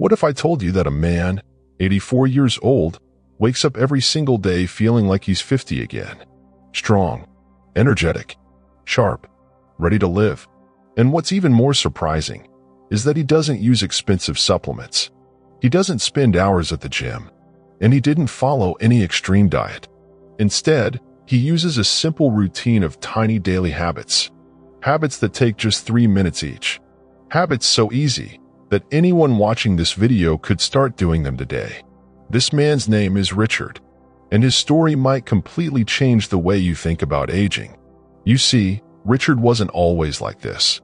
What if I told you that a man, 84 years old, wakes up every single day feeling like he's 50 again? Strong, energetic, sharp, ready to live. And what's even more surprising is that he doesn't use expensive supplements. He doesn't spend hours at the gym, and he didn't follow any extreme diet. Instead, he uses a simple routine of tiny daily habits. Habits that take just 3 minutes each. Habits so easy that anyone watching this video could start doing them today. This man's name is Richard, and his story might completely change the way you think about aging. You see, Richard wasn't always like this.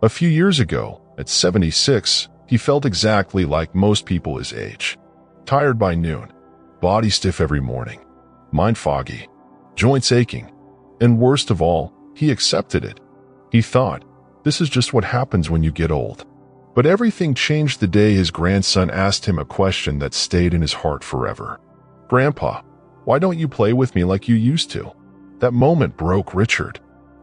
A few years ago, at 76, he felt exactly like most people his age. Tired by noon, body stiff every morning, mind foggy, joints aching, and worst of all, he accepted it. He thought, this is just what happens when you get old. But everything changed the day his grandson asked him a question that stayed in his heart forever. "Grandpa, why don't you play with me like you used to?" That moment broke Richard,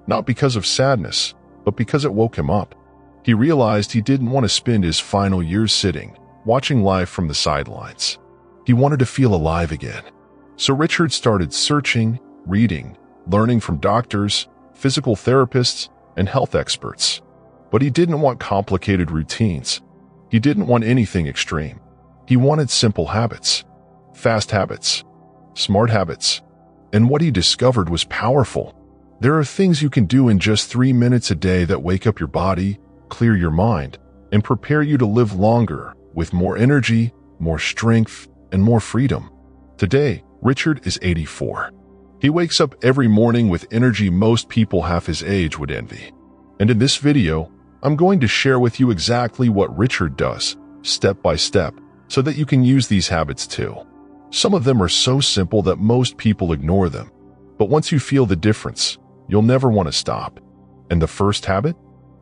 not because of sadness, but because it woke him up. He realized he didn't want to spend his final years sitting, watching life from the sidelines. He wanted to feel alive again. So Richard started searching, reading, learning from doctors, physical therapists, and health experts. But he didn't want complicated routines. He didn't want anything extreme. He wanted simple habits, fast habits, smart habits. And what he discovered was powerful. There are things you can do in just 3 minutes a day that wake up your body, clear your mind, and prepare you to live longer with more energy, more strength, and more freedom. Today, Richard is 84. He wakes up every morning with energy most people half his age would envy. And in this video, I'm going to share with you exactly what Richard does, step by step, so that you can use these habits too. Some of them are so simple that most people ignore them. But once you feel the difference, you'll never want to stop. And the first habit?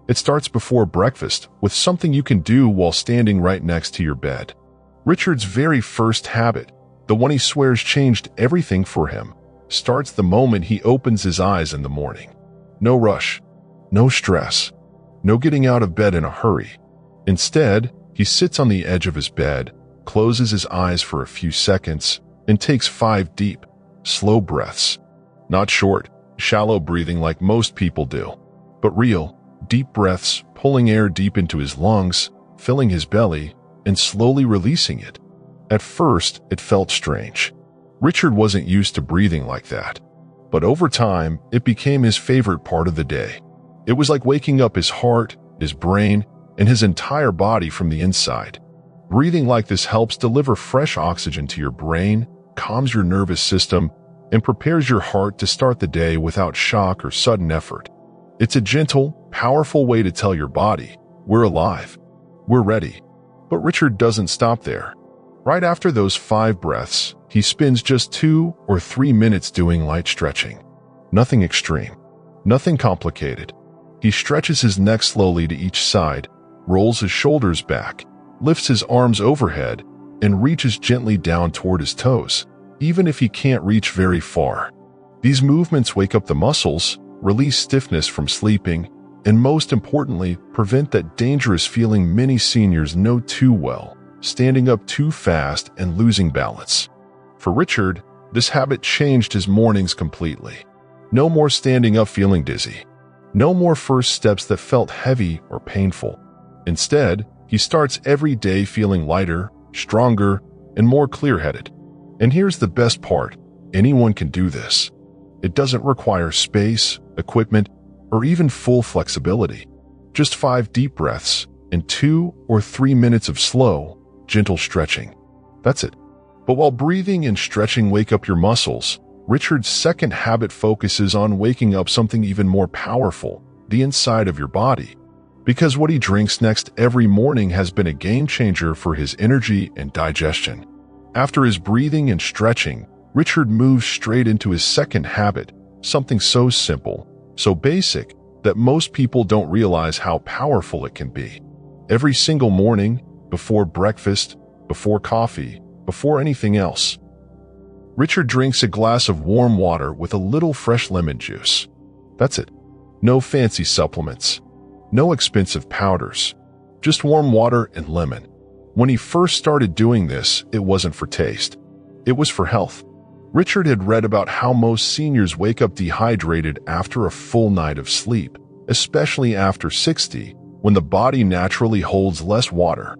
It starts before breakfast with something you can do while standing right next to your bed. Richard's very first habit, the one he swears changed everything for him, starts the moment he opens his eyes in the morning. No rush, no stress, no getting out of bed in a hurry. Instead, he sits on the edge of his bed, closes his eyes for a few seconds, and takes 5 deep, slow breaths. Not short, shallow breathing like most people do, but real, deep breaths, pulling air deep into his lungs, filling his belly, and slowly releasing it. At first, it felt strange. Richard wasn't used to breathing like that. But over time, it became his favorite part of the day. It was like waking up his heart, his brain, and his entire body from the inside. Breathing like this helps deliver fresh oxygen to your brain, calms your nervous system, and prepares your heart to start the day without shock or sudden effort. It's a gentle, powerful way to tell your body, we're alive, we're ready. But Richard doesn't stop there. Right after those 5 breaths, he spends just 2 or 3 minutes doing light stretching. Nothing extreme, nothing complicated. He stretches his neck slowly to each side, rolls his shoulders back, lifts his arms overhead, and reaches gently down toward his toes, even if he can't reach very far. These movements wake up the muscles, release stiffness from sleeping, and most importantly, prevent that dangerous feeling many seniors know too well, standing up too fast and losing balance. For Richard, this habit changed his mornings completely. No more standing up feeling dizzy. No more first steps that felt heavy or painful. Instead, he starts every day feeling lighter, stronger, and more clear-headed. And here's the best part, anyone can do this. It doesn't require space, equipment, or even full flexibility. Just 5 deep breaths and 2 or 3 minutes of slow, gentle stretching. That's it. But while breathing and stretching wake up your muscles, Richard's second habit focuses on waking up something even more powerful, the inside of your body. Because what he drinks next every morning has been a game changer for his energy and digestion. After his breathing and stretching, Richard moves straight into his second habit, something so simple, so basic, that most people don't realize how powerful it can be. Every single morning, before breakfast, before coffee, before anything else, Richard drinks a glass of warm water with a little fresh lemon juice. That's it. No fancy supplements. No expensive powders. Just warm water and lemon. When he first started doing this, it wasn't for taste. It was for health. Richard had read about how most seniors wake up dehydrated after a full night of sleep, especially after 60, when the body naturally holds less water.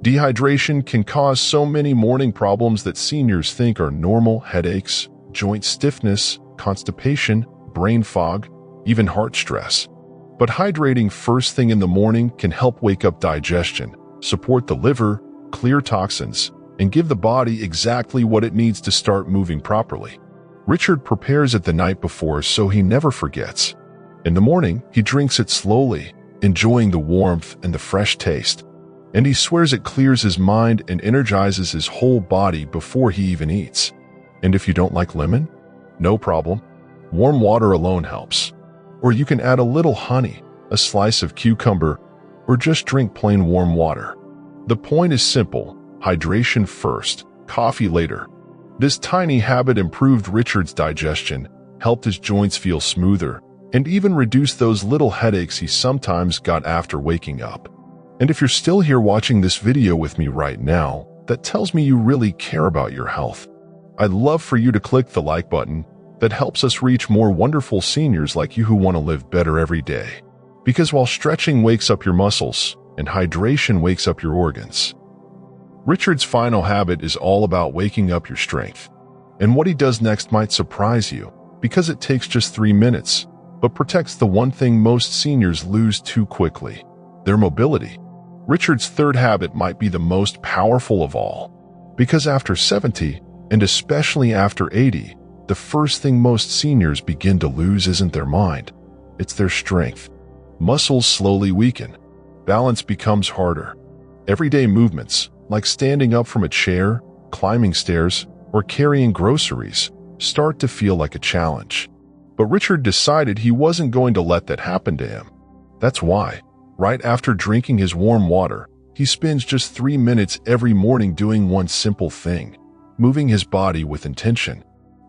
Dehydration can cause so many morning problems that seniors think are normal: headaches, joint stiffness, constipation, brain fog, even heart stress. But hydrating first thing in the morning can help wake up digestion, support the liver, clear toxins, and give the body exactly what it needs to start moving properly. Richard prepares it the night before so he never forgets. In the morning, he drinks it slowly, enjoying the warmth and the fresh taste. And he swears it clears his mind and energizes his whole body before he even eats. And if you don't like lemon, no problem. Warm water alone helps. Or you can add a little honey, a slice of cucumber, or just drink plain warm water. The point is simple: hydration first, coffee later. This tiny habit improved Richard's digestion, helped his joints feel smoother, and even reduced those little headaches he sometimes got after waking up. And if you're still here watching this video with me right now, that tells me you really care about your health. I'd love for you to click the like button. That helps us reach more wonderful seniors like you who want to live better every day. Because while stretching wakes up your muscles, and hydration wakes up your organs, Richard's final habit is all about waking up your strength. And what he does next might surprise you, because it takes just 3 minutes, but protects the one thing most seniors lose too quickly: their mobility. Richard's third habit might be the most powerful of all, because after 70, and especially after 80, the first thing most seniors begin to lose isn't their mind, it's their strength. Muscles slowly weaken. Balance becomes harder. Everyday movements, like standing up from a chair, climbing stairs, or carrying groceries, start to feel like a challenge. But Richard decided he wasn't going to let that happen to him. That's why, right after drinking his warm water, he spends just 3 minutes every morning doing one simple thing: moving his body with intention.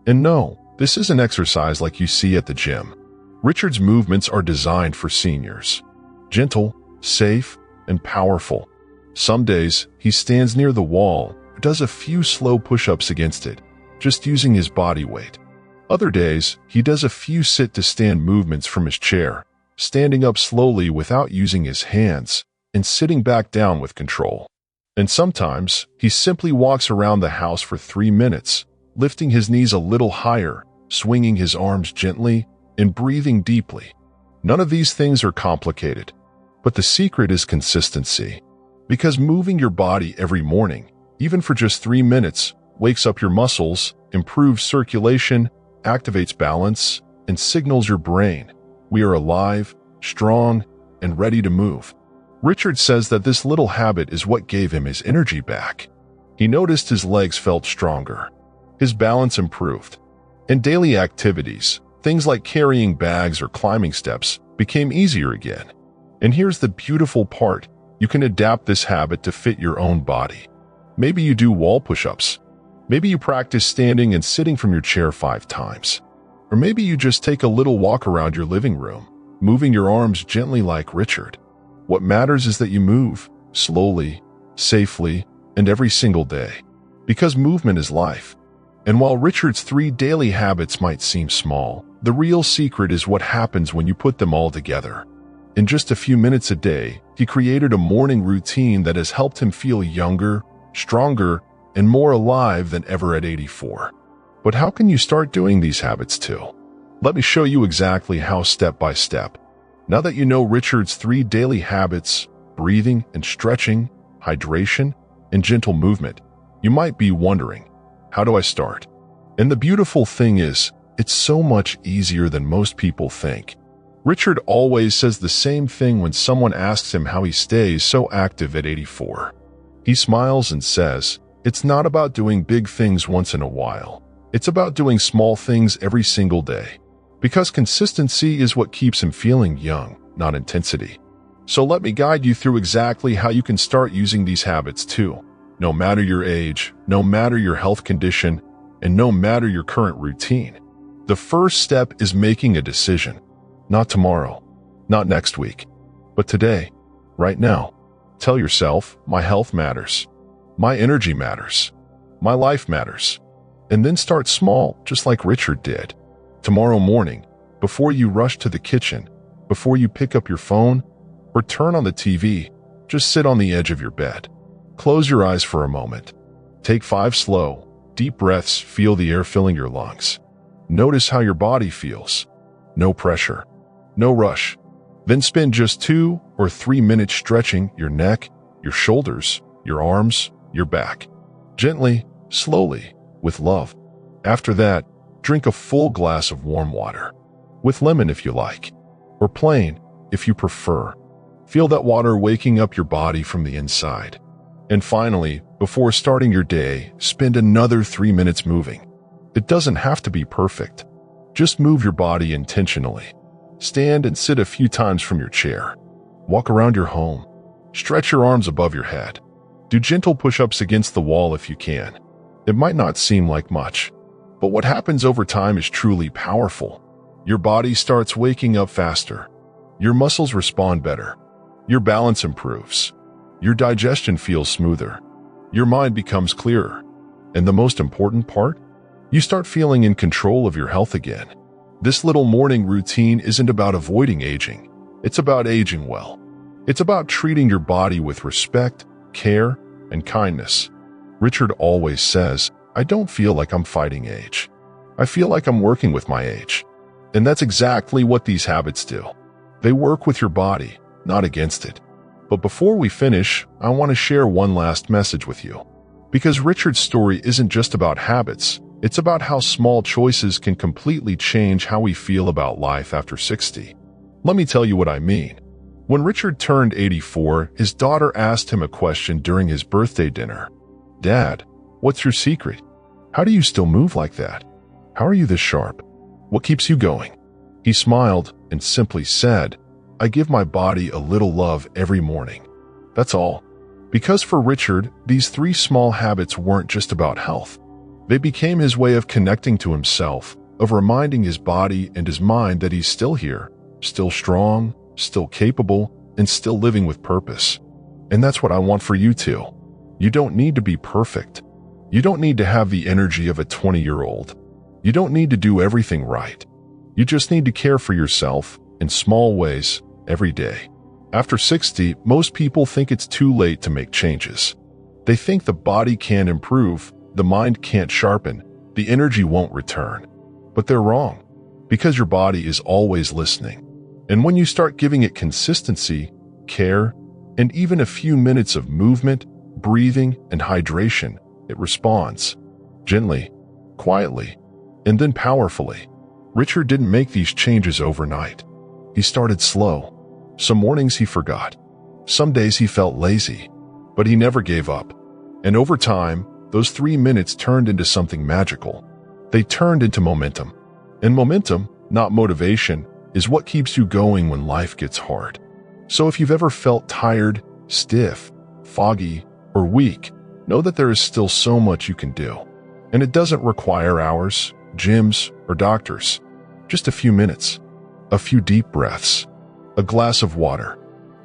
And no, this isn't exercise like you see at the gym. Richard's movements are designed for seniors. Gentle, safe, and powerful. Some days, he stands near the wall, does a few slow push-ups against it, just using his body weight. Other days, he does a few sit-to-stand movements from his chair, standing up slowly without using his hands, and sitting back down with control. And sometimes, he simply walks around the house for 3 minutes, lifting his knees a little higher, swinging his arms gently, and breathing deeply. None of these things are complicated, but the secret is consistency. Because moving your body every morning, even for just 3 minutes, wakes up your muscles, improves circulation, activates balance, and signals your brain we are alive, strong, and ready to move. Richard says that this little habit is what gave him his energy back. He noticed his legs felt stronger. His balance improved. And daily activities, things like carrying bags or climbing steps, became easier again. And here's the beautiful part: you can adapt this habit to fit your own body. Maybe you do wall push-ups. Maybe you practice standing and sitting from your chair 5 times. Or maybe you just take a little walk around your living room, moving your arms gently like Richard. What matters is that you move, slowly, safely, and every single day. Because movement is life. And while Richard's 3 daily habits might seem small, the real secret is what happens when you put them all together. In just a few minutes a day, he created a morning routine that has helped him feel younger, stronger, and more alive than ever at 84. But how can you start doing these habits too? Let me show you exactly how, step by step. Now that you know Richard's 3 daily habits: breathing and stretching, hydration, and gentle movement, you might be wondering, how do I start? And the beautiful thing is, it's so much easier than most people think. Richard always says the same thing when someone asks him how he stays so active at 84. He smiles and says, it's not about doing big things once in a while. It's about doing small things every single day. Because consistency is what keeps him feeling young, not intensity. So let me guide you through exactly how you can start using these habits too. No matter your age, no matter your health condition, and no matter your current routine. The first step is making a decision. Not tomorrow, not next week, but today, right now. Tell yourself, my health matters. My energy matters. My life matters. And then start small, just like Richard did. Tomorrow morning, before you rush to the kitchen, before you pick up your phone or turn on the TV, just sit on the edge of your bed. Close your eyes for a moment. Take 5 slow, deep breaths, feel the air filling your lungs. Notice how your body feels. No pressure, no rush. Then spend just 2 or 3 minutes stretching your neck, your shoulders, your arms, your back. Gently, slowly, with love. After that, drink a full glass of warm water. With lemon if you like, or plain if you prefer. Feel that water waking up your body from the inside. And finally, before starting your day, spend another 3 minutes moving. It doesn't have to be perfect. Just move your body intentionally. Stand and sit a few times from your chair. Walk around your home. Stretch your arms above your head. Do gentle push-ups against the wall if you can. It might not seem like much, but what happens over time is truly powerful. Your body starts waking up faster. Your muscles respond better. Your balance improves. Your digestion feels smoother. Your mind becomes clearer. And the most important part? You start feeling in control of your health again. This little morning routine isn't about avoiding aging. It's about aging well. It's about treating your body with respect, care, and kindness. Richard always says, I don't feel like I'm fighting age. I feel like I'm working with my age. And that's exactly what these habits do. They work with your body, not against it. But before we finish, I want to share one last message with you. Because Richard's story isn't just about habits, it's about how small choices can completely change how we feel about life after 60. Let me tell you what I mean. When Richard turned 84, his daughter asked him a question during his birthday dinner. Dad, what's your secret? How do you still move like that? How are you this sharp? What keeps you going? He smiled and simply said, I give my body a little love every morning. That's all. Because for Richard, these 3 small habits weren't just about health. They became his way of connecting to himself, of reminding his body and his mind that he's still here, still strong, still capable, and still living with purpose. And that's what I want for you too. You don't need to be perfect. You don't need to have the energy of a 20-year-old. You don't need to do everything right. You just need to care for yourself in small ways every day. After 60, most people think it's too late to make changes. They think the body can't improve, the mind can't sharpen, the energy won't return. But they're wrong, because your body is always listening. And when you start giving it consistency, care, and even a few minutes of movement, breathing, and hydration, it responds. Gently, quietly, and then powerfully. Richard didn't make these changes overnight. He started slow. Some mornings he forgot. Some days he felt lazy, but he never gave up. And over time, those 3 minutes turned into something magical. They turned into momentum. And momentum, not motivation, is what keeps you going when life gets hard. So if you've ever felt tired, stiff, foggy, or weak, know that there is still so much you can do. And it doesn't require hours, gyms, or doctors. Just a few minutes, a few deep breaths, a glass of water,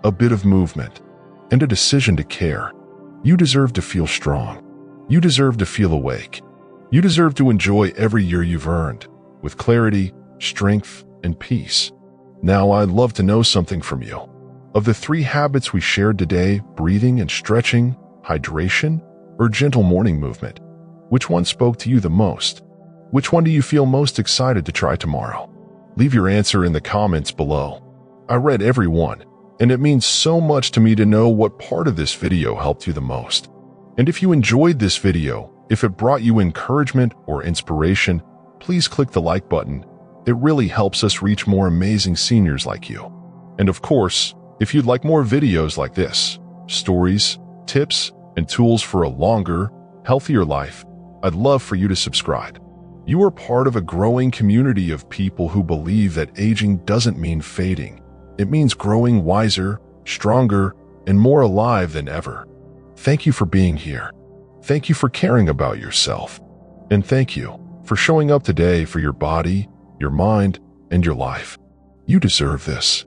a bit of movement, and a decision to care. You deserve to feel strong. You deserve to feel awake. You deserve to enjoy every year you've earned, with clarity, strength, and peace. Now I'd love to know something from you. Of the 3 habits we shared today, breathing and stretching, hydration, or gentle morning movement, which one spoke to you the most? Which one do you feel most excited to try tomorrow? Leave your answer in the comments below. I read every one, and it means so much to me to know what part of this video helped you the most. And if you enjoyed this video, if it brought you encouragement or inspiration, please click the like button. It really helps us reach more amazing seniors like you. And of course, if you'd like more videos like this, stories, tips, and tools for a longer, healthier life, I'd love for you to subscribe. You are part of a growing community of people who believe that aging doesn't mean fading. It means growing wiser, stronger, and more alive than ever. Thank you for being here. Thank you for caring about yourself. And thank you for showing up today for your body, your mind, and your life. You deserve this.